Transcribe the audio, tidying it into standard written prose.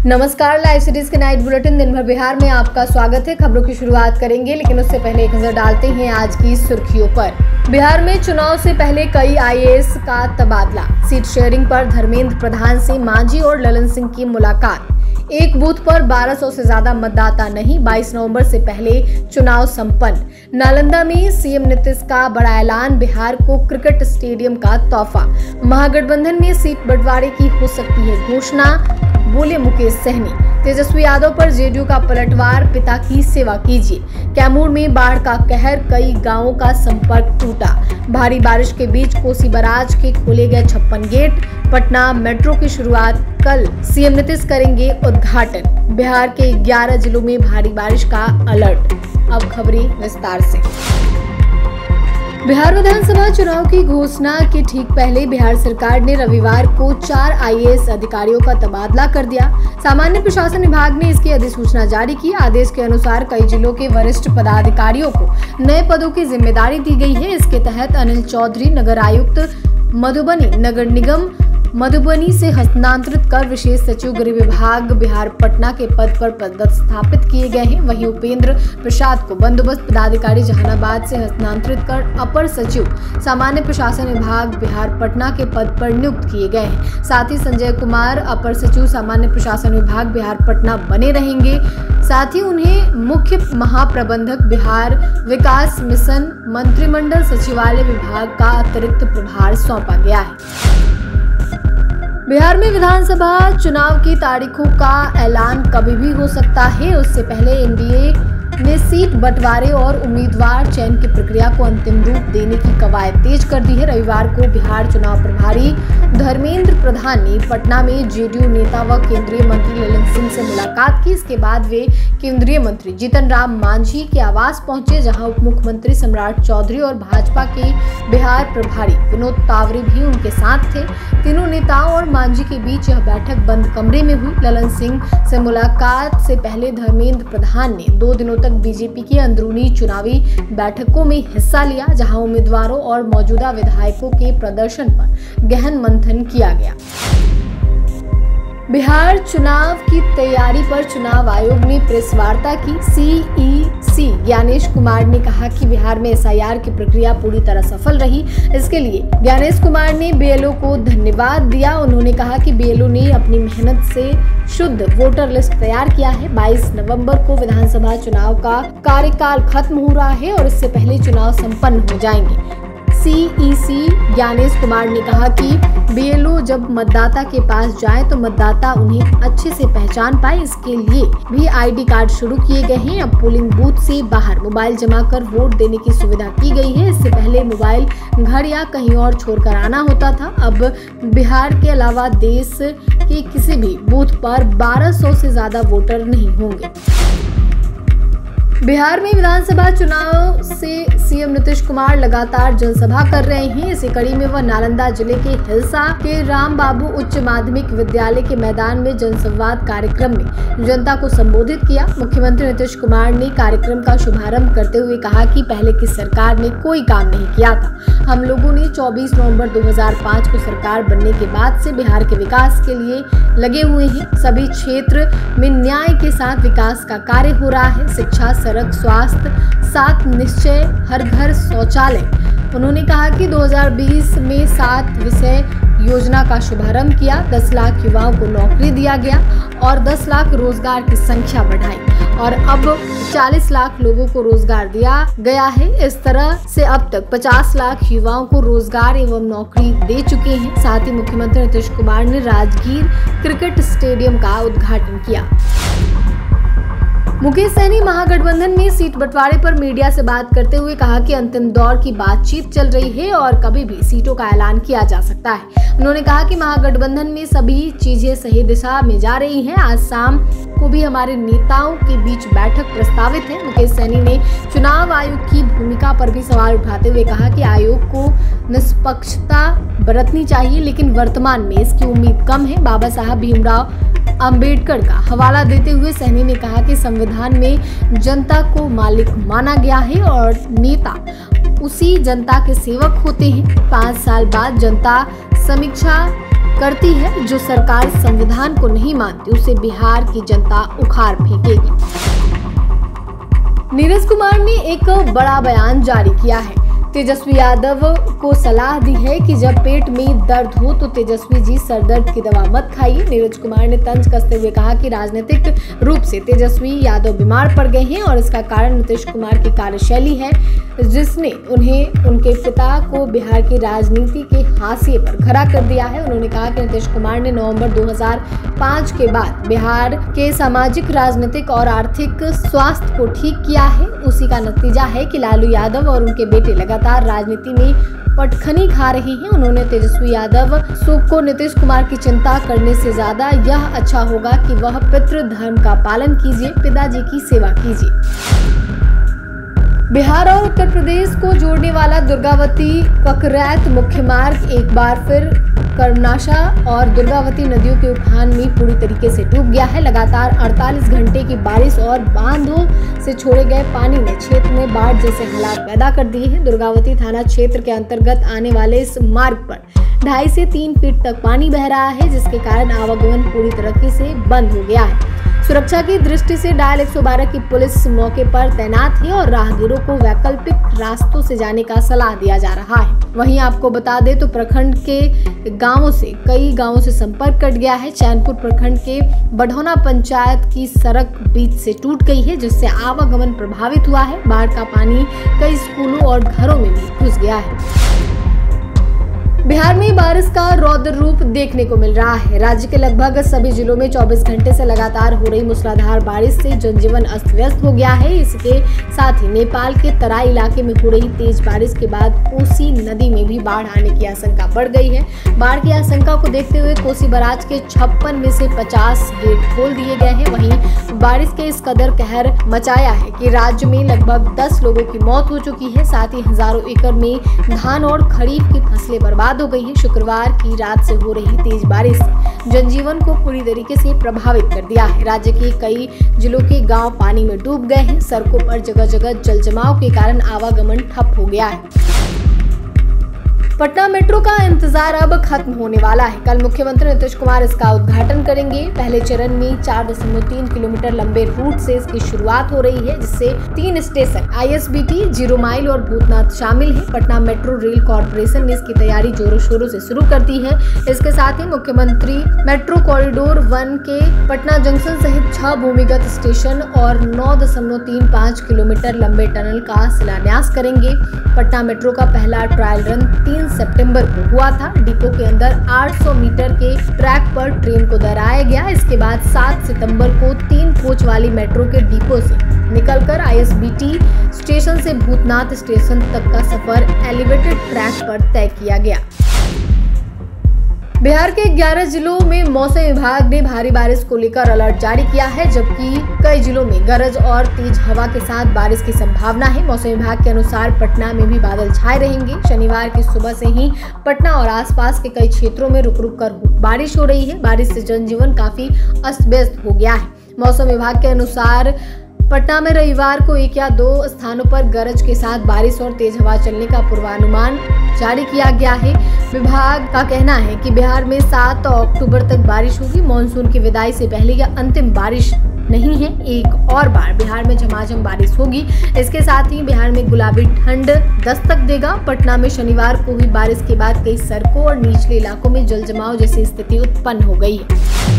नमस्कार, live series के night bulletin दिन भर बिहार में आपका स्वागत है। खबरों की शुरुआत करेंगे, लेकिन उससे पहले एक नजर डालते हैं आज की सुर्खियों पर। बिहार में चुनाव से पहले कई आईएएस का तबादला, सीट शेयरिंग पर धर्मेंद्र प्रधान से मांझी और ललन सिंह की मुलाकात। एक बूथ पर 1200 से ज्यादा मतदाता नहीं, 22 नवंबर से पहले चुनाव संपन्न। नालंदा में सीएम नीतीश का बड़ा ऐलान, बिहार को क्रिकेट स्टेडियम का तोहफा। महागठबंधन में सीट बंटवारे की हो सकती है घोषणा, बोले मुकेश सहनी। तेजस्वी यादव पर जेडीयू का पलटवार, पिता की सेवा कीजिए। कैमूर में बाढ़ का कहर, कई गांवों का संपर्क टूटा। भारी बारिश के बीच कोसी बैराज के खोले गए 56 गेट। पटना मेट्रो की शुरुआत कल, सीएम नीतीश करेंगे उद्घाटन। बिहार के 11 जिलों में भारी बारिश का अलर्ट। अब खबरें विस्तार से। बिहार विधानसभा चुनाव की घोषणा के ठीक पहले बिहार सरकार ने रविवार को 4 आईएएस अधिकारियों का तबादला कर दिया। सामान्य प्रशासन विभाग ने इसकी अधिसूचना जारी की। आदेश के अनुसार कई जिलों के वरिष्ठ पदाधिकारियों को नए पदों की जिम्मेदारी दी गई है। इसके तहत अनिल चौधरी नगर आयुक्त मधुबनी नगर निगम मधुबनी से हस्तांतरित कर विशेष सचिव गृह विभाग बिहार पटना के पद पर पदस्थापित किए गए हैं। वहीं उपेंद्र प्रसाद को बंदोबस्त पदाधिकारी जहानाबाद से हस्तांतरित कर अपर सचिव सामान्य प्रशासन विभाग बिहार पटना के पद पर नियुक्त किए गए हैं। साथ ही संजय कुमार अपर सचिव सामान्य प्रशासन विभाग बिहार पटना बने रहेंगे। साथ ही उन्हें मुख्य महाप्रबंधक बिहार विकास मिशन मंत्रिमंडल सचिवालय विभाग का अतिरिक्त प्रभार सौंपा गया है। बिहार में विधानसभा चुनाव की तारीखों का ऐलान कभी भी हो सकता है। उससे पहले एनडीए ने सीट बंटवारे और उम्मीदवार चयन की प्रक्रिया को अंतिम रूप देने की कवायद तेज कर दी है। रविवार को बिहार चुनाव प्रभारी धर्मेंद्र प्रधान ने पटना में जेडीयू नेता व केंद्रीय मंत्री ललन सिंह से मुलाकात की। इसके बाद वे केंद्रीय मंत्री जीतन राम मांझी के आवास पहुंचे, जहां उप मुख्यमंत्री सम्राट चौधरी और भाजपा के बिहार प्रभारी विनोद तावरे भी उनके साथ थे। तीनों नेताओं और मांझी के बीच यह बैठक बंद कमरे में हुई। ललन सिंह से मुलाकात से पहले धर्मेंद्र प्रधान ने 2 दिनों तक बीजेपी की अंदरूनी चुनावी बैठकों में हिस्सा लिया, जहां उम्मीदवारों और मौजूदा विधायकों के प्रदर्शन पर गहन मंथन किया गया। बिहार चुनाव की तैयारी पर चुनाव आयोग ने प्रेस वार्ता की। सीईसी ज्ञानेश कुमार ने कहा कि बिहार में एसआईआर की प्रक्रिया पूरी तरह सफल रही। इसके लिए ज्ञानेश कुमार ने बीएलओ को धन्यवाद दिया। उन्होंने कहा कि बीएलओ ने अपनी मेहनत से शुद्ध वोटर लिस्ट तैयार किया है। 22 नवंबर को विधानसभा चुनाव का कार्यकाल खत्म हो रहा है और इससे पहले चुनाव संपन्न हो जाएंगे। सीईसी ज्ञानेश कुमार ने कहा कि बीएलओ जब मतदाता के पास जाए तो मतदाता उन्हें अच्छे से पहचान पाए। इसके लिए भी आईडी कार्ड शुरू किए गए हैं। अब पोलिंग बूथ से बाहर मोबाइल जमा कर वोट देने की सुविधा की गई है। इससे पहले मोबाइल घर या कहीं और छोड़कर आना होता था। अब बिहार के अलावा देश के किसी भी बूथ पर 1200 से ज्यादा वोटर नहीं होंगे। बिहार में विधानसभा चुनाव से सीएम नीतीश कुमार लगातार जनसभा कर रहे हैं। इसी कड़ी में वह नालंदा जिले के हिलसा के राम बाबू उच्च माध्यमिक विद्यालय के मैदान में जनसंवाद कार्यक्रम में जनता को संबोधित किया। मुख्यमंत्री नीतीश कुमार ने कार्यक्रम का शुभारंभ करते हुए कहा कि पहले की सरकार ने कोई काम नहीं किया था। हम लोगों ने 24 नवंबर 2005 को सरकार बनने के बाद से बिहार के विकास के लिए लगे हुए हैं। सभी क्षेत्र में न्याय के साथ विकास का कार्य हो रहा है। शिक्षा, सड़क, स्वास्थ्य, 7 निश्चय, हर घर शौचालय। उन्होंने कहा कि 2020 में 7 विषय योजना का शुभारंभ किया। 10 लाख युवाओं को नौकरी दिया गया और 10 लाख रोजगार की संख्या बढ़ाई और अब 40 लाख लोगों को रोजगार दिया गया है। इस तरह से अब तक 50 लाख युवाओं को रोजगार एवं नौकरी दे चुके हैं। साथ ही मुख्यमंत्री नीतीश कुमार ने राजगीर क्रिकेट स्टेडियम का उद्घाटन किया। मुकेश सहनी महागठबंधन में सीट बंटवारे पर मीडिया से बात करते हुए कहा कि अंतिम दौर की बातचीत चल रही है और कभी भी सीटों का ऐलान किया जा सकता है। उन्होंने कहा कि महागठबंधन में सभी चीजें सही दिशा में जा रही हैं। आज शाम को भी हमारे नेताओं के बीच बैठक प्रस्तावित है। मुकेश सहनी ने चुनाव आयोग की भूमिका पर भी सवाल उठाते हुए कहा कि आयोग को निष्पक्षता बरतनी चाहिए, लेकिन वर्तमान में इसकी उम्मीद कम है। बाबा साहब भीमराव अंबेडकर का हवाला देते हुए सहनी ने कहा कि संविधान में जनता को मालिक माना गया है और नेता उसी जनता के सेवक होते हैं। 5 साल बाद जनता समीक्षा करती है। जो सरकार संविधान को नहीं मानती उसे बिहार की जनता उखाड़ फेंकेगी। नीरज कुमार ने एक बड़ा बयान जारी किया है। तेजस्वी यादव को सलाह दी है कि जब पेट में दर्द हो तो तेजस्वी जी सरदर्द की दवा मत खाइए। नीरज कुमार ने तंज कसते हुए कहा कि राजनीतिक रूप से तेजस्वी यादव बीमार पड़ गए हैं और इसका कारण नीतीश कुमार की कार्यशैली है, जिसने उन्हें उनके पिता को बिहार की राजनीति के हाशिए पर खड़ा कर दिया है। उन्होंने कहा कि नीतीश कुमार ने नवंबर 2005 के बाद बिहार के सामाजिक, राजनीतिक और आर्थिक स्वास्थ्य को ठीक किया है। उसी का नतीजा है कि लालू यादव और उनके बेटे लगातार राजनीति में पटखनी खा रहे हैं। उन्होंने तेजस्वी यादव को नीतीश कुमार की चिंता करने से ज्यादा यह अच्छा होगा कि वह पितृ धर्म का पालन कीजिए, पिताजी की सेवा कीजिए। बिहार और उत्तर प्रदेश को जोड़ने वाला दुर्गावती ककरैत मुख्य मार्ग एक बार फिर कर्मनाशा और दुर्गावती नदियों के उफान में पूरी तरीके से डूब गया है। लगातार 48 घंटे की बारिश और बांधों से छोड़े गए पानी ने क्षेत्र में बाढ़ जैसे हालात पैदा कर दिए हैं। दुर्गावती थाना क्षेत्र के अंतर्गत आने वाले इस मार्ग पर 2.5 से 3 फीट तक पानी बह रहा है, जिसके कारण आवागमन पूरी तरीके से बंद हो गया है। सुरक्षा की दृष्टि से डायल 112 की पुलिस मौके पर तैनात है और राहगीरों को वैकल्पिक रास्तों से जाने का सलाह दिया जा रहा है। वहीं आपको बता दें तो प्रखंड के कई गांवों से संपर्क कट गया है। चैनपुर प्रखंड के बढ़ौना पंचायत की सड़क बीच से टूट गई है, जिससे आवागमन प्रभावित हुआ है। बाढ़ का पानी कई स्कूलों और घरों में भी घुस गया है। बिहार में बारिश का रौद्र रूप देखने को मिल रहा है। राज्य के लगभग सभी जिलों में 24 घंटे से लगातार हो रही मूसलाधार बारिश से जनजीवन अस्त व्यस्त हो गया है। इसके साथ ही नेपाल के तराई इलाके में हो रही तेज बारिश के बाद कोसी नदी में भी बाढ़ आने की आशंका बढ़ गई है। बाढ़ की आशंका को देखते हुए कोसी बराज के 56 में से 50 गेट खोल दिए गए हैं। वहीं बारिश के इस कदर कहर मचाया है कि राज्य में लगभग 10 लोगों की मौत हो चुकी है। साथ ही हजारों एकड़ में धान और खरीफ की फसलें बर्बाद हो गई है। शुक्रवार की रात से हो रही तेज बारिश जनजीवन को पूरी तरीके से प्रभावित कर दिया है। राज्य के कई जिलों के गांव पानी में डूब गए हैं। सड़कों पर जगह जगह जलजमाव के कारण आवागमन ठप हो गया है। पटना मेट्रो का इंतजार अब खत्म होने वाला है। कल मुख्यमंत्री नीतीश कुमार इसका उद्घाटन करेंगे। पहले चरण में 4.3 किलोमीटर लंबे रूट से इसकी शुरुआत हो रही है, जिससे 3 स्टेशन ISBT, 0 माइल और भूतनाथ शामिल है। पटना मेट्रो रेल कॉर्पोरेशन ने इसकी तैयारी जोरों शोरों से शुरू कर दी है। इसके साथ ही मुख्यमंत्री मेट्रो कॉरिडोर 1 के पटना जंक्शन सहित 6 भूमिगत स्टेशन और 9.35 किलोमीटर लंबे टनल का शिलान्यास करेंगे। पटना मेट्रो का पहला ट्रायल रन 3 सितंबर को हुआ था। डिपो के अंदर 800 मीटर के ट्रैक पर ट्रेन को दोहराया गया। इसके बाद 7 सितंबर को 3 कोच वाली मेट्रो के डिपो से निकलकर ISBT स्टेशन से भूतनाथ स्टेशन तक का सफर एलिवेटेड ट्रैक पर तय किया गया। बिहार के 11 जिलों में मौसम विभाग ने भारी बारिश को लेकर अलर्ट जारी किया है, जबकि कई जिलों में गरज और तेज हवा के साथ बारिश की संभावना है। मौसम विभाग के अनुसार पटना में भी बादल छाए रहेंगे। शनिवार की सुबह से ही पटना और आसपास के कई क्षेत्रों में रुक रुक कर बारिश हो रही है। बारिश से जनजीवन काफी अस्त व्यस्त हो गया है। मौसम विभाग के अनुसार पटना में रविवार को 1 या 2 स्थानों पर गरज के साथ बारिश और तेज हवा चलने का पूर्वानुमान जारी किया गया है। विभाग का कहना है कि बिहार में 7 अक्टूबर तक बारिश होगी। मानसून की विदाई से पहले यह अंतिम बारिश नहीं है। एक और बार बिहार में झमाझम बारिश होगी। इसके साथ ही बिहार में गुलाबी ठंड दस्तक देगा। पटना में शनिवार को हुई बारिश के बाद कई सड़कों और निचले इलाकों में जलजमाव जैसी स्थिति उत्पन्न हो गई है।